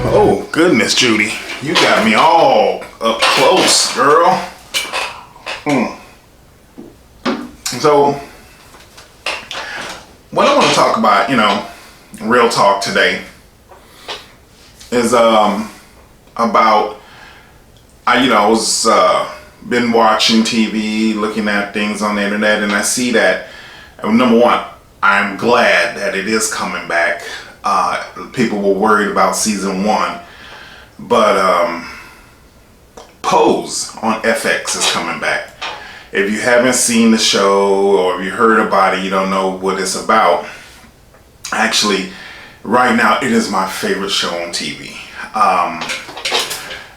Oh, goodness, Judy. You got me all up close, girl. So, what I want to talk about, real talk today, is about, I was been watching TV, looking at things on the internet, and I see that, number one, I'm glad that it is coming back. People were worried about season 1, but Pose on FX is coming back. If you haven't seen the show or if you heard about it, you don't know what it's about. Actually, right now it is my favorite show on TV.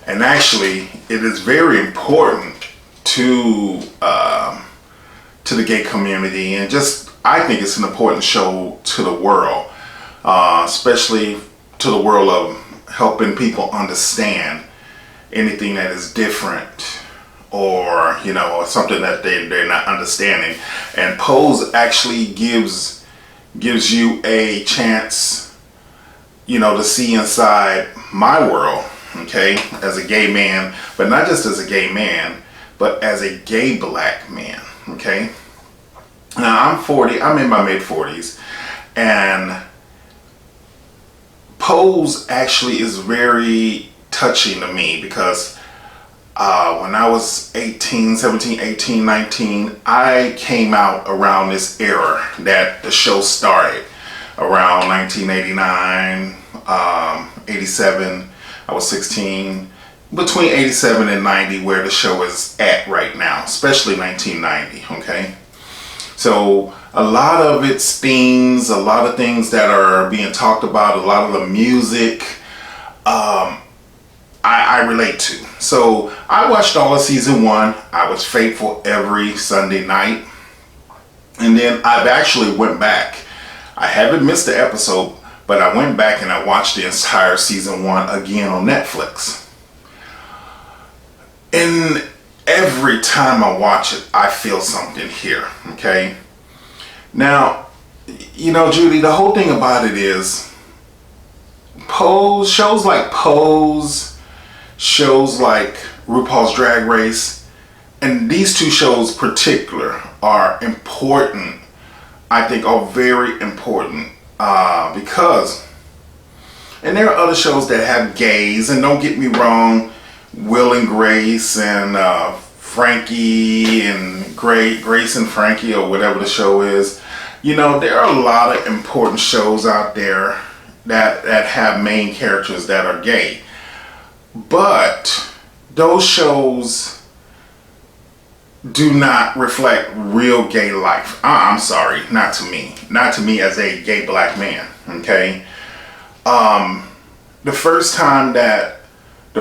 And actually, it is very important to the gay community, and just I think it's an important show to the world. Especially to the world of helping people understand anything that is different or, or something that they're not understanding. And Pose actually gives you a chance, to see inside my world, okay, as a gay man, but not just as a gay man, but as a gay black man, okay? Now, I'm 40, I'm in my mid-40s, and Pose actually is very touching to me because when I was 17, 18, 19, I came out around this era that the show started, around 1989, 87. I was 16, between 87 and 90, where the show is at right now, especially 1990, okay? So a lot of its themes, a lot of things that are being talked about, a lot of the music, I relate to. So I watched all of season 1. I was faithful every Sunday night. And then I've actually went back. I haven't missed the episode, but I went back and I watched the entire season 1 again on Netflix. And every time I watch it, I feel something here, okay? Now, Judy, the whole thing about it is shows like Pose, shows like RuPaul's Drag Race, and these two shows in particular are important, I think are very important, because, and there are other shows that have gays, and don't get me wrong, Will and Grace and Frankie and Grace and Frankie, or whatever the show is. There are a lot of important shows out there that have main characters that are gay. But those shows do not reflect real gay life. I'm sorry, not to me. Not to me as a gay black man, okay? The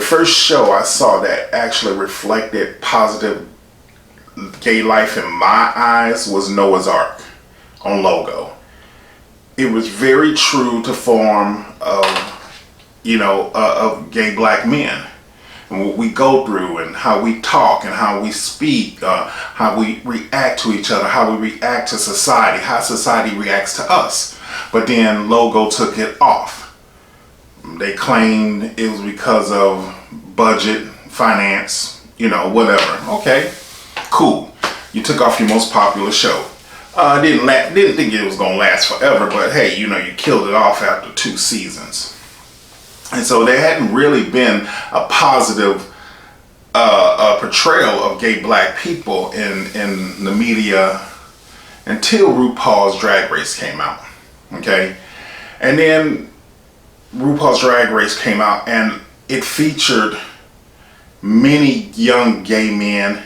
first show I saw that actually reflected positive gay life in my eyes was Noah's Ark on Logo. It was very true to form of gay black men and what we go through and how we talk and how we speak, how we react to each other, how we react to society, how society reacts to us. But then Logo took it off. They claimed it was because of budget, finance, whatever. Okay, cool. You took off your most popular show. Didn't think it was gonna last forever, but hey, you killed it off after 2 seasons. And so there hadn't really been a positive portrayal of gay black people in the media until RuPaul's Drag Race came out. Okay, and then RuPaul's Drag Race came out, and it featured many young gay men,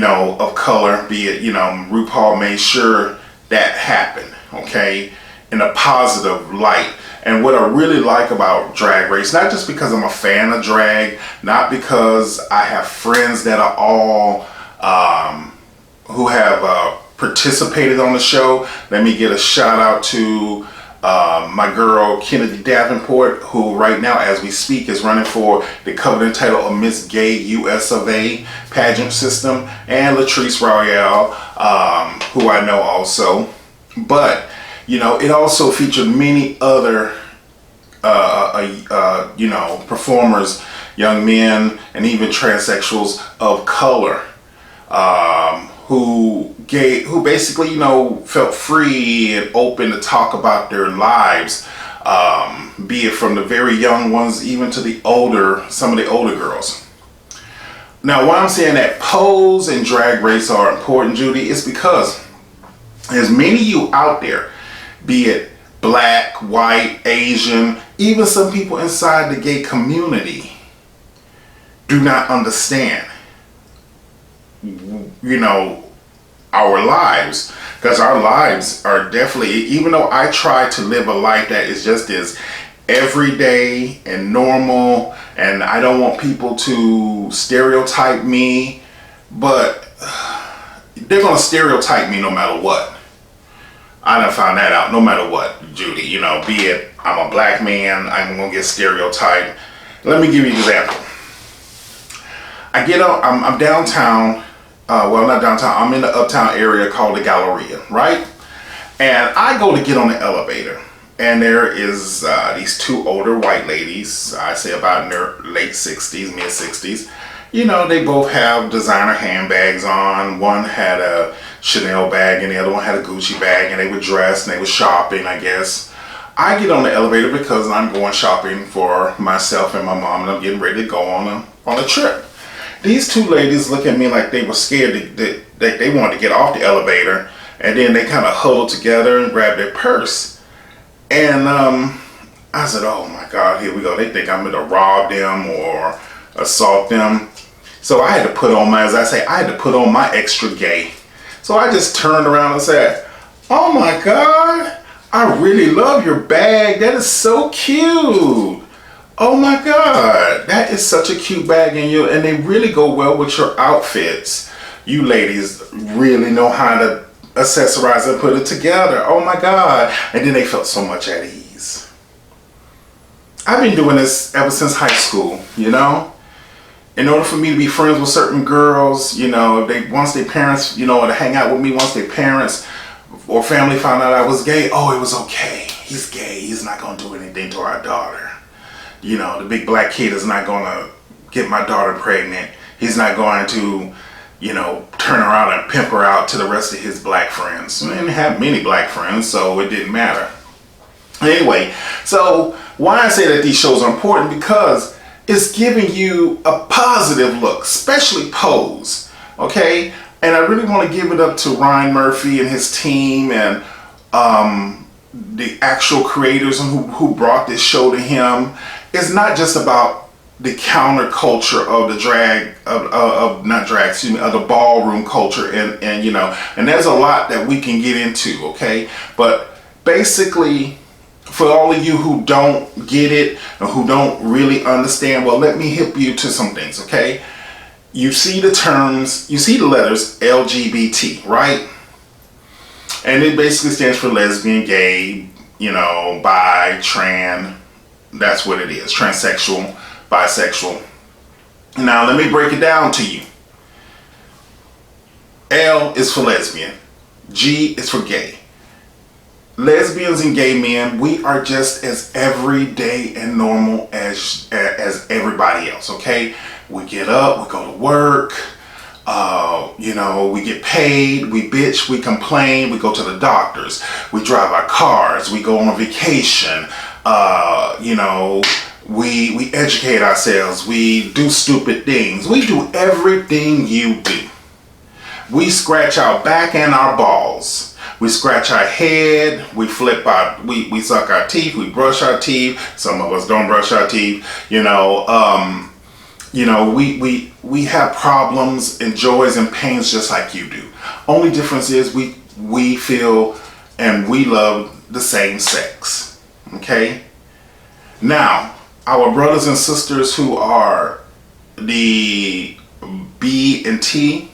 of color, be it, RuPaul made sure that happened, okay, in a positive light. And what I really like about Drag Race, not just because I'm a fan of drag, not because I have friends that are all, who have participated on the show. Let me get a shout out to my girl Kennedy Davenport, who right now as we speak is running for the coveted title of Miss Gay US of A pageant system, and Latrice Royale, who I know also. But You know, it also featured many other you know, performers, young men, and even transsexuals of color, who basically, you know, felt free and open to talk about their lives, be it from the very young ones even to some of the older girls. Now, why I'm saying that Pose and Drag Race are important, Judy, is because there's many of you out there, be it black, white, Asian, even some people inside the gay community, do not understand, you know, our lives. Because our lives are definitely, even though I try to live a life that is just as everyday and normal, and I don't want people to stereotype me, but they're going to stereotype me no matter what. I done found that out, no matter what, Judy. You know, be it I'm a black man, I'm going to get stereotyped. Let me give you an example. I'm downtown, well, not downtown, I'm in the uptown area called the Galleria, right? And I go to get on the elevator, and there is these two older white ladies, I say about in their late 60s, mid 60s. You know, they both have designer handbags on. One had a Chanel bag and the other one had a Gucci bag, and they were dressed and they were shopping, I guess. I get on the elevator because I'm going shopping for myself and my mom, and I'm getting ready to go on a trip. These two ladies look at me like they were scared that they wanted to get off the elevator, and then they kind of huddled together and grabbed their purse. And I said, oh my God, here we go. They think I'm going to rob them or assault them. So I had to put on my extra gay. So I just turned around and said, oh my God, I really love your bag. That is so cute. Oh my God, that is such a cute bag, and they really go well with your outfits. You ladies really know how to accessorize and put it together. Oh my God. And then they felt so much at ease. I've been doing this ever since high school, you know? In order for me to be friends with certain girls, you know, once their parents, you know, to hang out with me, once their parents or family found out I was gay, oh, it was okay. He's gay. He's not going to do anything to our daughter. You know, the big black kid is not going to get my daughter pregnant. He's not going to, you know, turn around and pimp her out to the rest of his black friends. I didn't have many black friends, so it didn't matter. Anyway, so why I say that these shows are important, because it's giving you a positive look, especially Pose, okay? And I really want to give it up to Ryan Murphy and his team, and the actual creators who brought this show to him. It's not just about the counterculture of the of the ballroom culture, and you know, and there's a lot that we can get into, okay? But basically, for all of you who don't get it and who don't really understand, well, let me hip you to some things, okay? You see the terms, you see the letters LGBT, right? And it basically stands for lesbian, gay, you know, bi, trans. That's what it is. Transsexual, bisexual. Now, let me break it down to you. L is for lesbian. G is for gay. Lesbians and gay men, we are just as everyday and normal as everybody else, okay? We get up, we go to work, you know, we get paid, we bitch, we complain, we go to the doctors, we drive our cars, we go on vacation, you know, we educate ourselves, we do stupid things, we do everything you do. We scratch our back and our balls. We scratch our head, we we suck our teeth, we brush our teeth. Some of us don't brush our teeth, you know, we have problems and joys and pains just like you do. Only difference is we feel and we love the same sex, okay? Now, our brothers and sisters who are the B and T,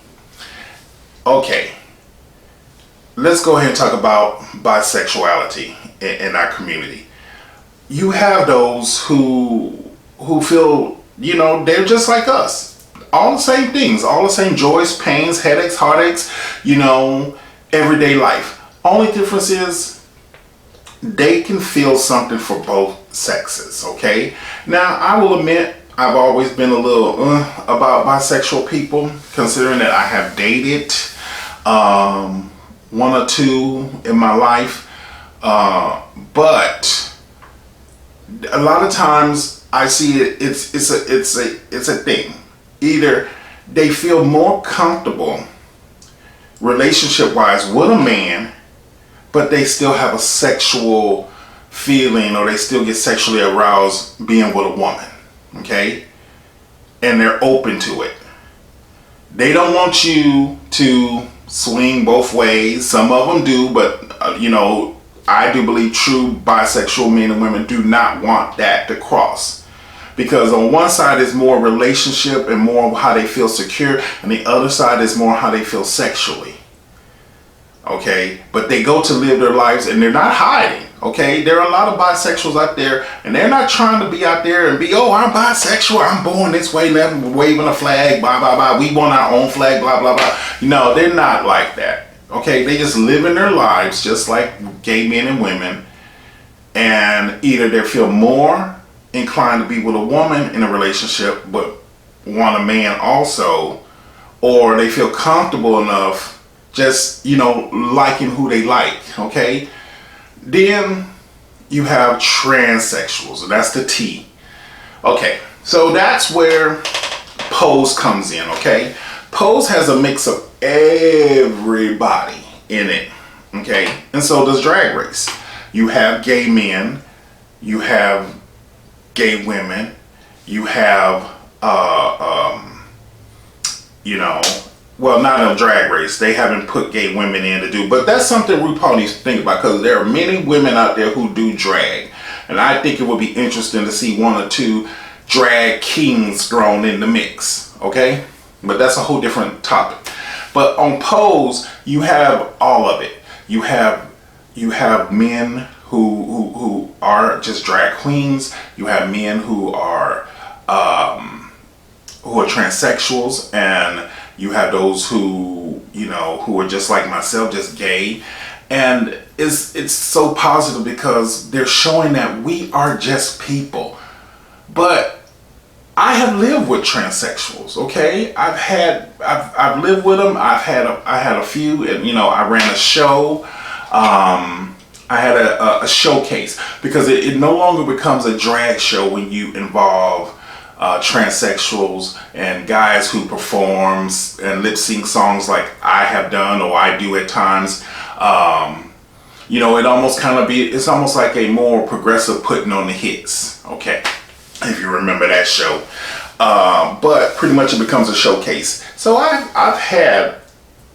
okay, let's go ahead and talk about bisexuality in our community. You have those who feel, you know, they're just like us. All the same things, all the same joys, pains, headaches, heartaches, you know, everyday life. Only difference is they can feel something for both sexes, okay? Now, I will admit, I've always been a little about bisexual people, considering that I have dated one or two in my life, but a lot of times I see it's a thing. Either they feel more comfortable relationship wise with a man, but they still have a sexual feeling, or they still get sexually aroused being with a woman, okay? And they're open to it. They don't want you to swing both ways. Some of them do, but I do believe true bisexual men and women do not want that to cross. Because on one side is more relationship and more how they feel secure, and the other side is more how they feel sexually. Okay? But they go to live their lives and they're not hiding. Okay? There are a lot of bisexuals out there, and they're not trying to be out there and be, oh, I'm bisexual, I'm born this way, waving a flag, blah, blah, blah. We want our own flag, blah, blah, blah. No, they're not like that. Okay? They just living their lives just like gay men and women. And either they feel more inclined to be with a woman in a relationship but want a man also, or they feel comfortable enough just liking who they like. Okay, then you have transsexuals, and that's the T. Okay, so that's where Pose comes in. Okay, Pose has a mix of everybody in it. Okay, and so does Drag Race. You have gay men, you have gay women, you have well, not on Drag Race, they haven't put gay women in to do, but that's something RuPaul needs to think about, because there are many women out there who do drag, and I think it would be interesting to see one or two drag kings thrown in the mix. Okay, but that's a whole different topic. But on Pose, you have all of it. You have men who are just drag queens. You have men who are transsexuals, and you have those who are just like myself, just gay. And it's so positive because they're showing that we are just people. But I have lived with transsexuals. Okay, I've lived with them. I had a few, and I ran a show. I had a showcase, because it no longer becomes a drag show when you involve transsexuals and guys who performs and lip sync songs like I have done, or I do at times. It's almost like a more progressive putting on the hits. Okay, if you remember that show. But pretty much it becomes a showcase. So I've had,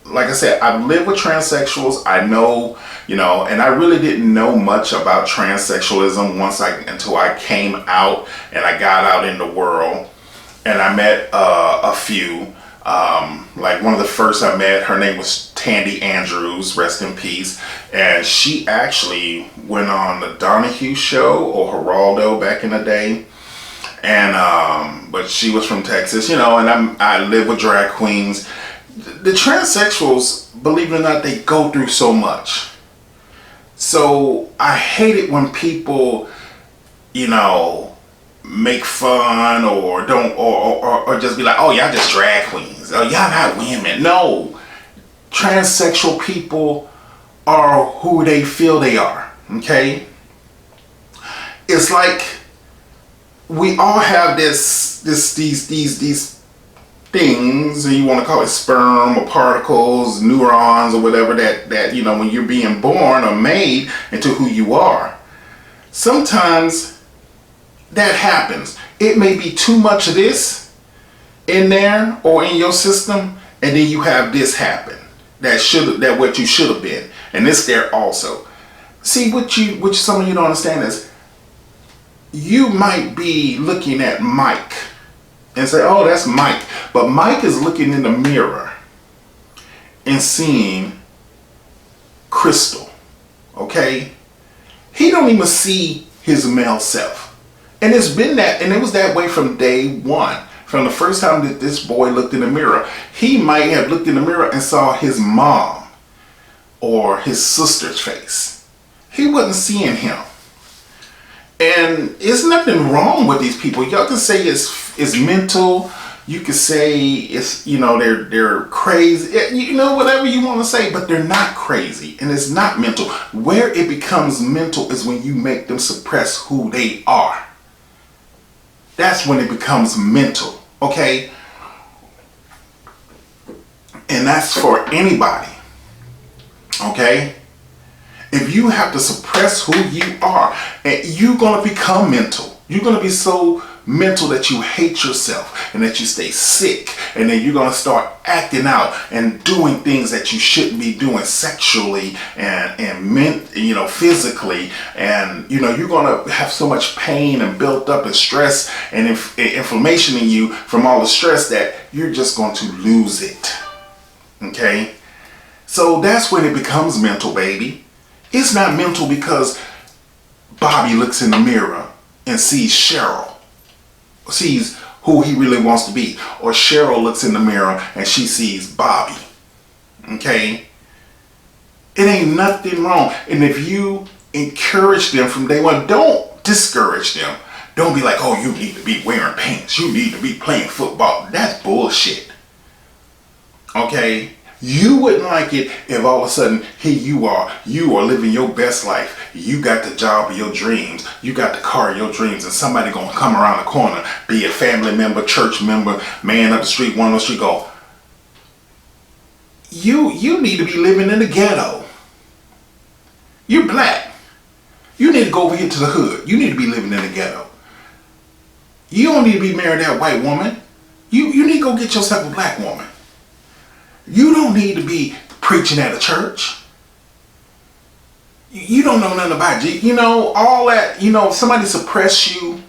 like I said, I've lived with transsexuals. I know, and I really didn't know much about transsexualism until I came out and I got out in the world, and I met a few. Like one of the first I met, her name was Tandy Andrews, rest in peace, and she actually went on the Donahue show, or Geraldo back in the day. And but she was from Texas, and I live with drag queens. The transsexuals, believe it or not, they go through so much. So I hate it when people, make fun or don't, or just be like, oh, y'all just drag queens. Oh, y'all not women. No, transsexual people are who they feel they are. Okay, it's like we all have these things, and you want to call it sperm or particles, neurons or whatever, that when you're being born or made into who you are. Sometimes that happens. It may be too much of this in there or in your system, and then you have this happen that what you should have been, and this there also. See, what some of you don't understand is, you might be looking at Mike and say, oh, that's Mike. But Mike is looking in the mirror and seeing Crystal. Okay? He don't even see his male self. And it's been that, and it was that way from day one. From the first time that this boy looked in the mirror, he might have looked in the mirror and saw his mom or his sister's face. He wasn't seeing him. And there's nothing wrong with these people. Y'all can say it's mental. You can say it's, they're crazy. Whatever you want to say, but they're not crazy. And it's not mental. Where it becomes mental is when you make them suppress who they are. That's when it becomes mental. Okay? And that's for anybody. Okay? If you have to suppress who you are, and you're going to become mental. You're going to be so mental that you hate yourself and that you stay sick, and then you're going to start acting out and doing things that you shouldn't be doing sexually and physically, and you're going to have so much pain and built up and stress and inflammation in you from all the stress that you're just going to lose it. Okay? So that's when it becomes mental, baby. It's not mental because Bobby looks in the mirror and sees Cheryl, sees who he really wants to be. Or Cheryl looks in the mirror and she sees Bobby. Okay? It ain't nothing wrong. And if you encourage them from day one, don't discourage them. Don't be like, oh, you need to be wearing pants. You need to be playing football. That's bullshit. Okay? You wouldn't like it if all of a sudden, here you are living your best life. You got the job of your dreams. You got the car of your dreams, and somebody gonna come around the corner, be a family member, church member, man up the street, one on the street, go, you need to be living in the ghetto. You're black. You need to go over here to the hood. You need to be living in the ghetto. You don't need to be married to that white woman. You need to go get yourself a black woman. You don't need to be preaching at a church. You don't know nothing about you. All that, if somebody suppress you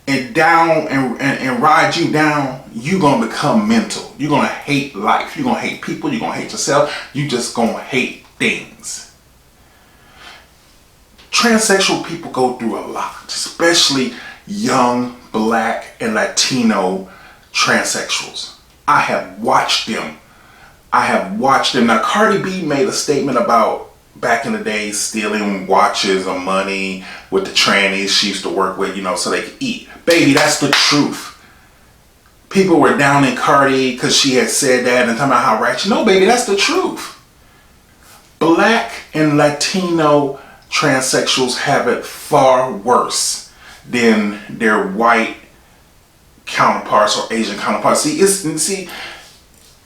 and down and ride you down, you're going to become mental. You're going to hate life. You're going to hate people. You're going to hate yourself. You just going to hate things. Transsexual people go through a lot, especially young black and Latino transsexuals. I have watched them. Now, Cardi B made a statement about back in the day stealing watches or money with the trannies she used to work with, so they could eat. Baby, that's the truth. People were down in Cardi because she had said that and talking about how righteous. No, baby, that's the truth. Black and Latino transsexuals have it far worse than their white counterparts or Asian counterparts. See,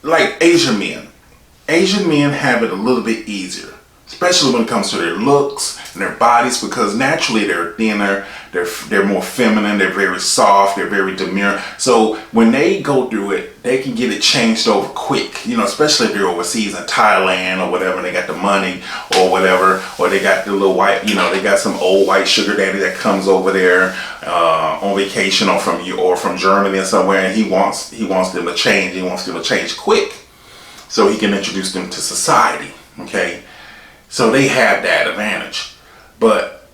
like Asian men have it a little bit easier, especially when it comes to their looks and their bodies, because naturally they're thinner, they're more feminine, they're very soft, they're very demure. So when they go through it, they can get it changed over quick, especially if they're overseas in Thailand or whatever, and they got the money or whatever, or they got the little white, they got some old white sugar daddy that comes over there on vacation or from Germany or somewhere, and he wants them to change. He wants them to change quick so he can introduce them to society. Okay? So they have that advantage. But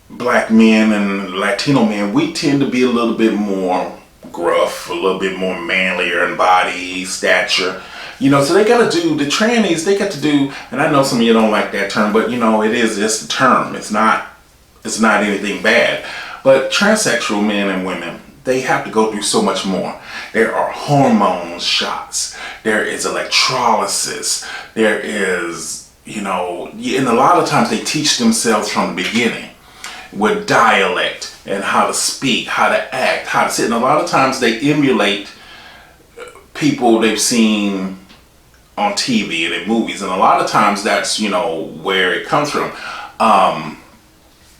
black men and Latino men, we tend to be a little bit more gruff, a little bit more manlier in body, stature. So they got to do, the trannies, they got to do, and I know some of you don't like that term, but it is just a term. It's not anything bad. But transsexual men and women, they have to go through so much more. There are hormone shots. There is electrolysis. There is, and a lot of times they teach themselves from the beginning with dialect and how to speak, how to act, how to sit. And a lot of times they emulate people they've seen on TV and in movies. And a lot of times that's, where it comes from.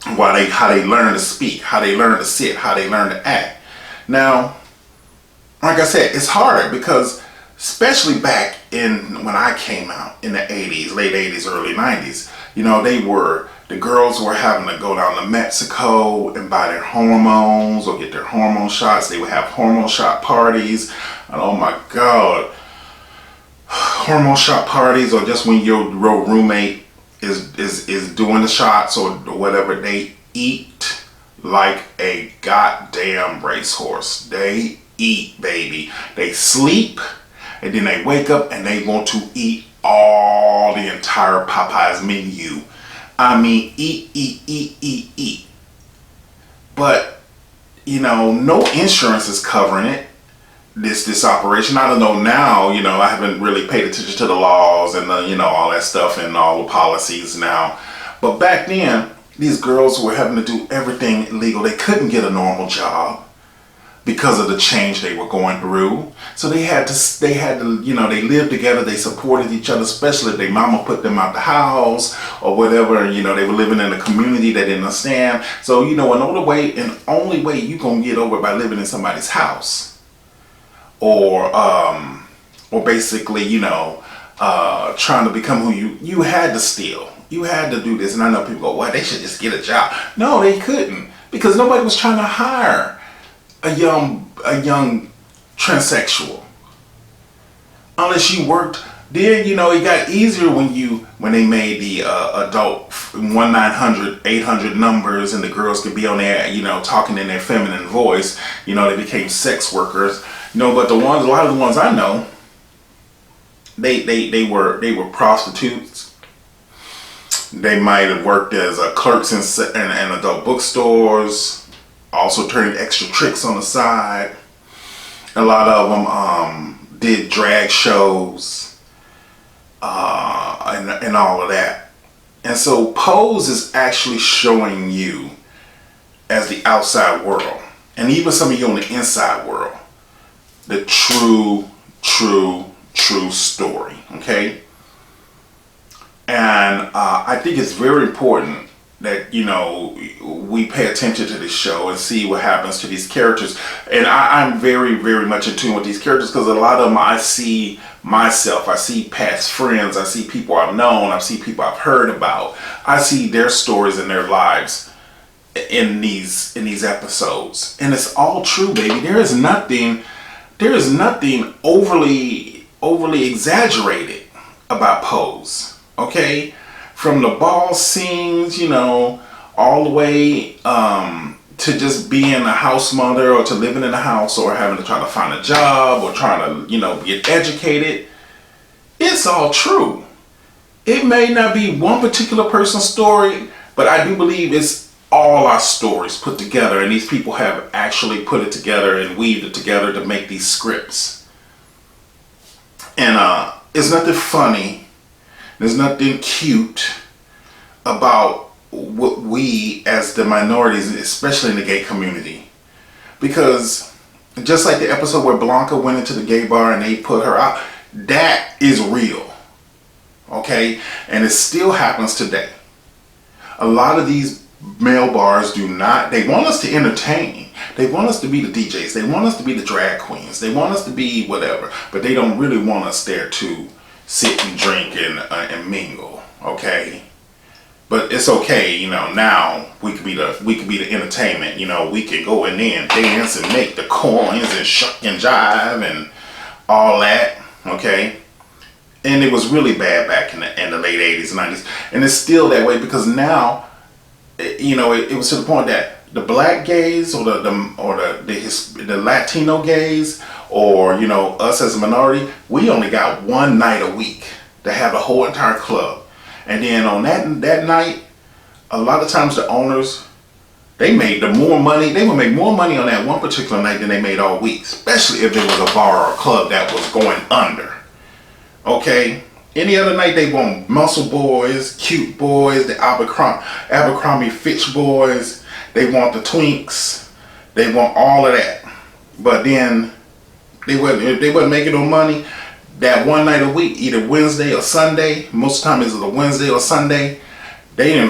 How they learn to speak, how they learn to sit, how they learn to act. Now, like I said, it's harder because especially back when I came out in the 80s, late 80s, early 90s, the girls were having to go down to Mexico and buy their hormones or get their hormone shots. They would have hormone shot parties. And oh my God, hormone shot parties, or just when your roommate is doing the shots or whatever, they eat like a goddamn racehorse. They eat, baby. They sleep and then they wake up and they want to eat all the entire Popeyes menu. I mean, eat. But, no insurance is covering it. This operation. I don't know now, I haven't really paid attention to the laws and all that stuff and all the policies now. But back then, these girls were having to do everything illegal. They couldn't get a normal job because of the change they were going through. So they had to, they lived together, they supported each other, especially if their mama put them out the house or whatever, they were living in a community they didn't understand. So, only way you gonna get over by living in somebody's house. Or basically, trying to become who you had to steal. You had to do this. And I know people go, well, they should just get a job. No, they couldn't, because nobody was trying to hire a young transsexual unless you worked. Then it got easier when they made the adult 1-900-800 numbers, and the girls could be on there, talking in their feminine voice. They became sex workers. But a lot of the ones I know, they were prostitutes. They might have worked as clerks in adult bookstores, also turning extra tricks on the side. A lot of them did drag shows and all of that. And so Pose is actually showing you as the outside world, and even some of you on the inside world, the true story, okay? And I think it's very important that, we pay attention to this show and see what happens to these characters. And I'm very, very much in tune with these characters, because a lot of them I see myself, I see past friends, I see people I've known, I see people I've heard about. I see their stories and their lives in these episodes. And it's all true, baby. There is nothing overly exaggerated about Pose, okay? From the ball scenes, all the way to just being a house mother, or to living in a house, or having to try to find a job, or trying to, get educated. It's all true. It may not be one particular person's story, but I do believe it's all our stories put together, and these people have actually put it together and weaved it together to make these scripts. And it's nothing funny, there's nothing cute about what we as the minorities, especially in the gay community, because just like the episode where Blanca went into the gay bar and they put her out, that is real, okay? And it still happens today. A lot of these male bars they want us to entertain. They want us to be the DJs. They want us to be the drag queens. They want us to be whatever, but they don't really want us there to sit and drink and mingle, okay? But it's okay, now we could be the entertainment. We can go in there and dance and make the coins and shuck and jive and all that, okay? And it was really bad back in the late 80s, 90s. And it's still that way, because now, it was to the point that the black gays or the Latino gays, or us as a minority, we only got one night a week to have the whole entire club. And then on that night, a lot of times the owners, they would make more money on that one particular night than they made all week, especially if there was a bar or a club that was going under, okay? Any other night they want muscle boys, cute boys, the Abercrombie Fitch boys, they want the twinks, they want all of that. But then they wasn't making no money. That one night a week, either Wednesday or Sunday, most of the time it's a Wednesday or Sunday, they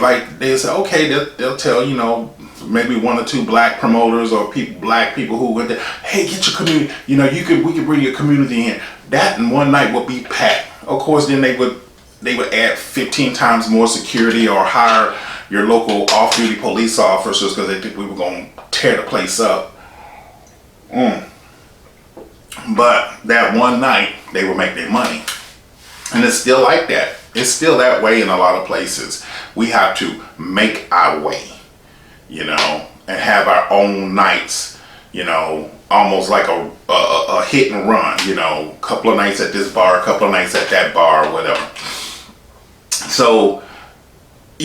say, okay, they'll tell, maybe one or two black promoters or black people who went there, hey, get your community, we could bring your community in. That in one night would be packed. Of course, then they would add 15 times more security, or hire your local off-duty police officers, because they think we were going to tear the place up. But that one night, they would make their money. And it's still like that. It's still that way in a lot of places. We have to make our way, and have our own nights, almost like a hit and run, couple of nights at this bar, a couple of nights at that bar, or whatever. So,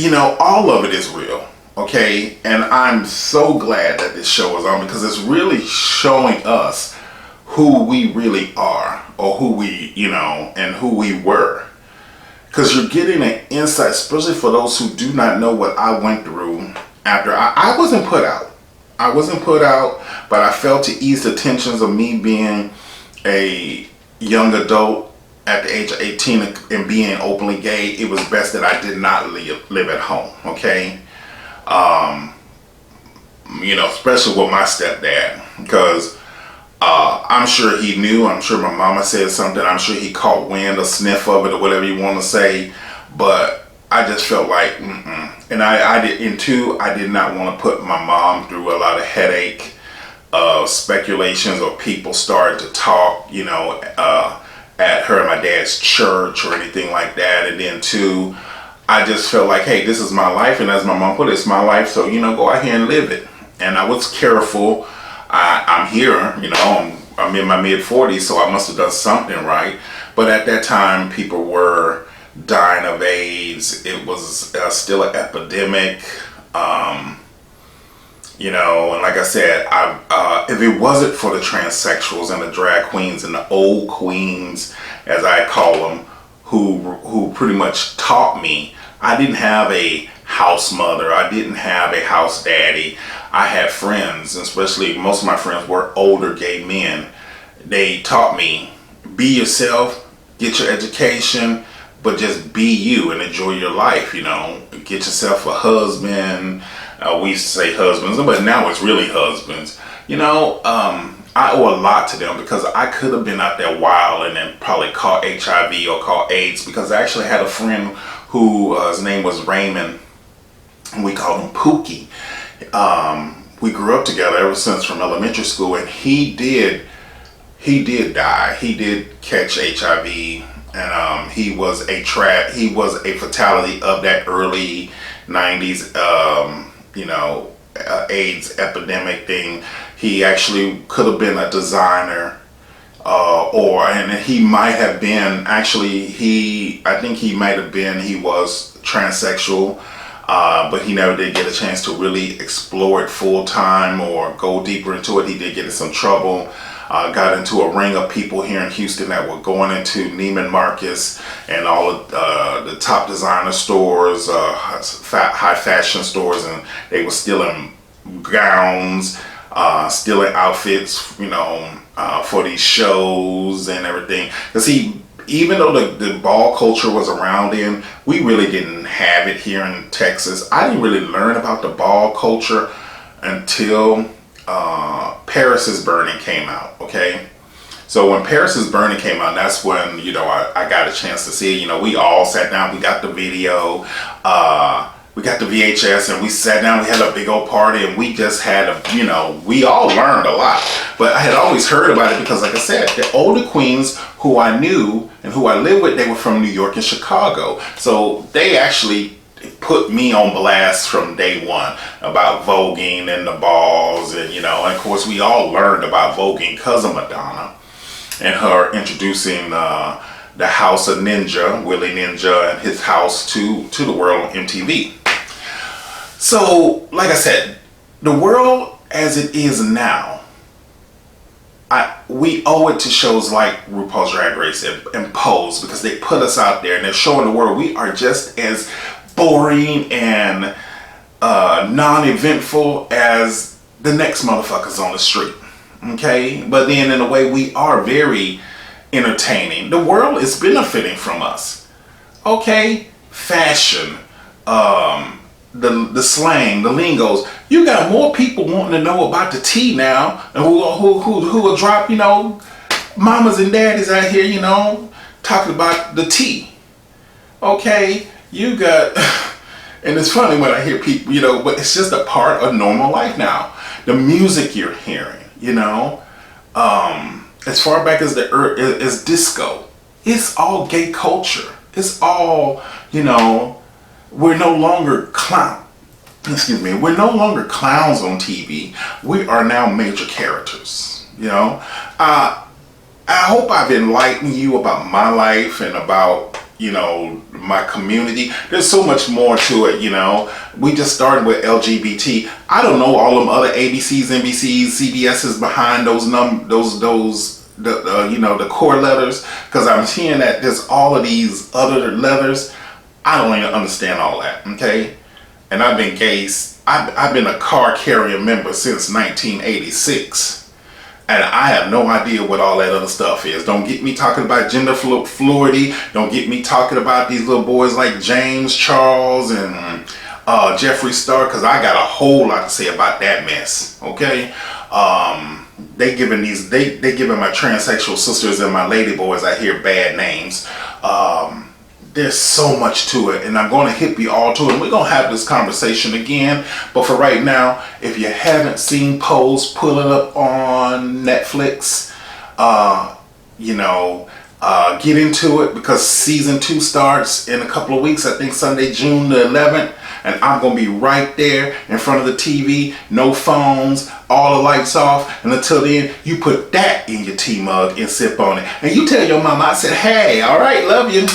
all of it is real. Okay, and I'm so glad that this show is on, because it's really showing us who we really are, or who we, and who we were. Because you're getting an insight, especially for those who do not know what I went through after I wasn't put out. I wasn't put out, but I felt, to ease the tensions of me being a young adult at the age of 18 and being openly gay, it was best that I did not live at home, okay? Especially with my stepdad, because I'm sure he knew. I'm sure my mama said something. I'm sure he caught wind or sniff of it, or whatever you want to say. But I just felt like, and I did. And two, I did not want to put my mom through a lot of headache, speculations, or people started to talk, at her and my dad's church or anything like that. And then two, I just felt like, hey, this is my life, and as my mom put it, it's my life, so go out here and live it. And I was careful. I'm here, I'm in my mid-40s, so I must have done something right. But at that time, people were dying of AIDS. It was still an epidemic, and like I said, if it wasn't for the transsexuals and the drag queens and the old queens, as I call them, who pretty much taught me, I didn't have a house mother. I didn't have a house daddy. I had friends, especially most of my friends were older gay men. They taught me, be yourself, get your education, but just be you and enjoy your life, Get yourself a husband. We used to say husbands, but now it's really husbands. I owe a lot to them, because I could have been out there wild and then probably caught HIV or caught AIDS, because I actually had a friend who, his name was Raymond, and we called him Pookie. We grew up together ever since from elementary school, and he did die. He did catch HIV, and he was a fatality of that early 90s, AIDS epidemic thing. He actually could have been a designer, and he might have been, I think he might have been, he was transsexual, but he never did get a chance to really explore it full time or go deeper into it. He did get in some trouble, got into a ring of people here in Houston that were going into Neiman Marcus and all of the top designer stores, high fashion stores, and they were stealing gowns, stealing outfits, for these shows and everything. Because even though the ball culture was around then, we really didn't have it here in Texas. I didn't really learn about the ball culture until Paris is Burning came out, okay? So when Paris is Burning came out, that's when, I got a chance to see it. We all sat down, we got the video, we got the VHS, and we sat down, we had a big old party, and we just had we all learned a lot. But I had always heard about it because, like I said, the older queens who I knew and who I lived with, they were from New York and Chicago. So they actually put me on blast from day one about voguing and the balls, and and of course we all learned about voguing because of Madonna and her introducing the House of Ninja, Willie Ninja, and his house to the world on MTV. So, like I said, the world as it is now, we owe it to shows like RuPaul's Drag Race and Pose, because they put us out there and they're showing the world we are just as boring and non-eventful as the next motherfuckers on the street. Okay? But then in a way we are very entertaining. The world is benefiting from us. Okay? Fashion, the slang, the lingos. You got more people wanting to know about the tea now, and who will drop, mamas and daddies out here, talking about the tea. Okay, you got, and it's funny when I hear people, but it's just a part of normal life now. The music you're hearing, as far back as as disco, it's all gay culture. It's all, we're no longer we're no longer clowns on TV. We are now major characters, I hope I've enlightened you about my life and about, you know, my community. There's so much more to it, you know. We just started with LGBT. I don't know all them other ABCs, NBCs, CBSs behind those you know, the core letters, because I'm seeing that there's all of these other letters. I don't even understand all that, okay? And I've been I've been a car carrier member since 1986. And I have no idea what all that other stuff is. Don't get me talking about gender fluidity. Don't get me talking about these little boys like James Charles and Jeffree Star, because I got a whole lot to say about that mess. Okay, they giving my transsexual sisters and my lady boys out here bad names. There's so much to it, and I'm going to hip you all to it. We're going to have this conversation again, but for right now, if you haven't seen Pose, pull it up on Netflix. You know, get into it, because season 2 starts in a couple of weeks. I think Sunday, June the 11th, and I'm going to be right there in front of the TV, no phones, all the lights off, and until then, you put that in your tea mug and sip on it. And you tell your mama I said, hey, all right, love you.